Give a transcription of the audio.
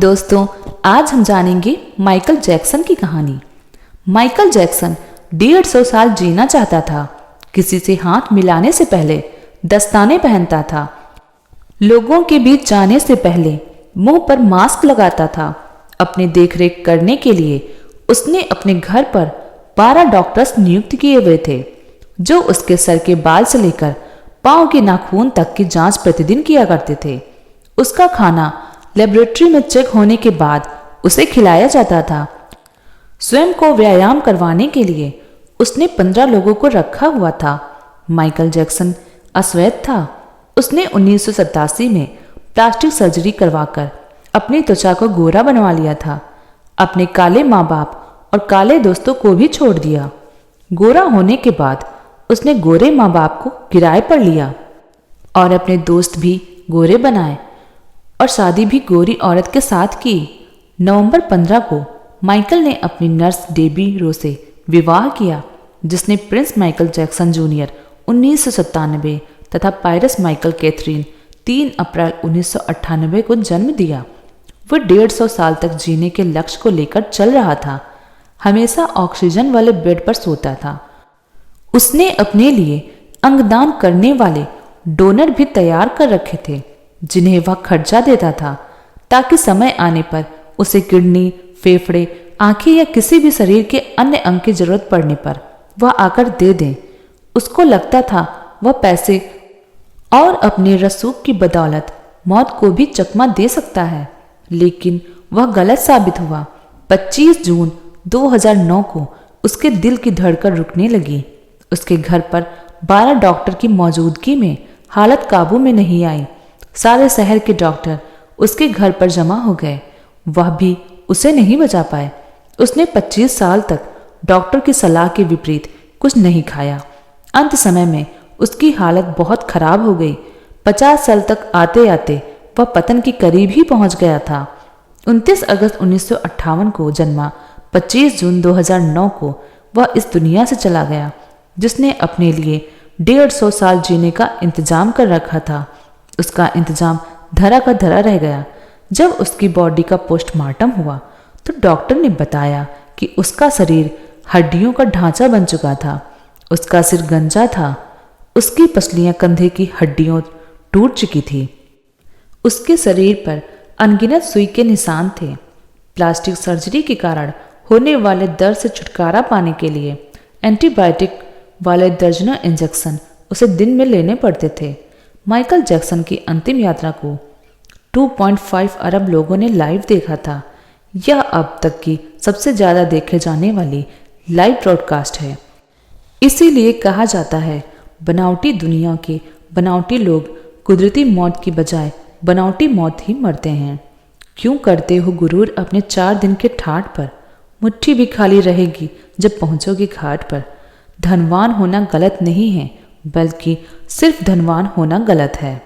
दोस्तों, आज हम जानेंगे माइकल जैक्सन की कहानी। माइकल जैक्सन 150 साल जीना चाहता था। किसी से हाथ मिलाने से पहले दस्ताने पहनता था। लोगों के बीच जाने से पहले मुंह पर मास्क लगाता था। अपनी देखरेख करने के लिए उसने अपने घर पर 12 डॉक्टर्स नियुक्त किए हुए थे, जो उसके सर के बाल से लेकर पांव के नाखून तक की जांच प्रतिदिन किया करते थे। उसका खाना लेबोरेटरी में चेक होने के बाद उसे खिलाया जाता था। स्वयं को व्यायाम करवाने के लिए उसने 15 लोगों को रखा हुआ था। माइकल जैक्सन अश्वेत था। उसने 1987 में प्लास्टिक सर्जरी करवाकर अपनी त्वचा को गोरा बनवा लिया था। अपने काले माँ बाप और काले दोस्तों को भी छोड़ दिया। गोरा होने के बाद उसने गोरे माँ बाप को किराए पर लिया और अपने दोस्त भी गोरे बनाए और शादी भी गोरी औरत के साथ की। नवंबर 15 को माइकल ने अपनी नर्स डेबी रो से विवाह किया, जिसने प्रिंस माइकल जैक्सन जूनियर 1997 तथा पायरस माइकल कैथरीन 3 अप्रैल 1998 को जन्म दिया। वह 150 साल तक जीने के लक्ष्य को लेकर चल रहा था। हमेशा ऑक्सीजन वाले बेड पर सोता था। उसने अपने लिए अंगदान करने वाले डोनर भी तैयार कर रखे थे, जिन्हें वह खर्चा देता था, ताकि समय आने पर उसे किडनी, फेफड़े, आंखें या किसी भी शरीर के अन्य अंग की जरूरत पड़ने पर वह आकर दे दें। उसको लगता था वह पैसे और अपने रसूख की बदौलत मौत को भी चकमा दे सकता है, लेकिन वह गलत साबित हुआ। 25 जून 2009 को उसके दिल की धड़कन रुकने लगी। उसके घर पर 12 डॉक्टर की मौजूदगी में हालत काबू में नहीं आई। सारे शहर के डॉक्टर उसके घर पर जमा हो गए। वह भी उसे नहीं बचा पाए। उसने 25 साल तक डॉक्टर की सलाह के विपरीत कुछ नहीं खाया। अंत समय में उसकी हालत बहुत खराब हो गई। 50 साल तक आते आते वह पतन के करीब ही पहुंच गया था। 29 अगस्त 1958 को जन्मा 25 जून 2009 को वह इस दुनिया से चला गया, जिसने अपने लिए 150 साल जीने का इंतजाम कर रखा था। उसका इंतजाम धरा का धरा रह गया। जब उसकी बॉडी का पोस्टमार्टम हुआ तो डॉक्टर ने बताया कि उसका शरीर हड्डियों का ढांचा बन चुका था। उसका सिर गंजा था। उसकी पसलियां कंधे की हड्डियों टूट चुकी थी। उसके शरीर पर अनगिनत सुई के निशान थे। प्लास्टिक सर्जरी के कारण होने वाले दर्द से छुटकारा पाने के लिए एंटीबायोटिक वाले दर्जनों इंजेक्शन उसे दिन में लेने पड़ते थे। माइकल जैक्सन की अंतिम यात्रा को 2.5 अरब लोगों ने लाइव देखा था। यह अब तक की सबसे ज़्यादा देखे जाने वाली लाइव ब्रॉडकास्ट है। इसीलिए कहा जाता है, बनावटी दुनिया के बनावटी लोग कुदरती मौत की बजाय बनावटी मौत ही मरते हैं। क्यों करते हो गुरूर अपने 4 दिन के ठाठ पर? मुट्ठी भी खाली रहेगी जब पहुंचोगे घाट पर। धनवान होना गलत नहीं है, बल्कि सिर्फ धनवान होना गलत है।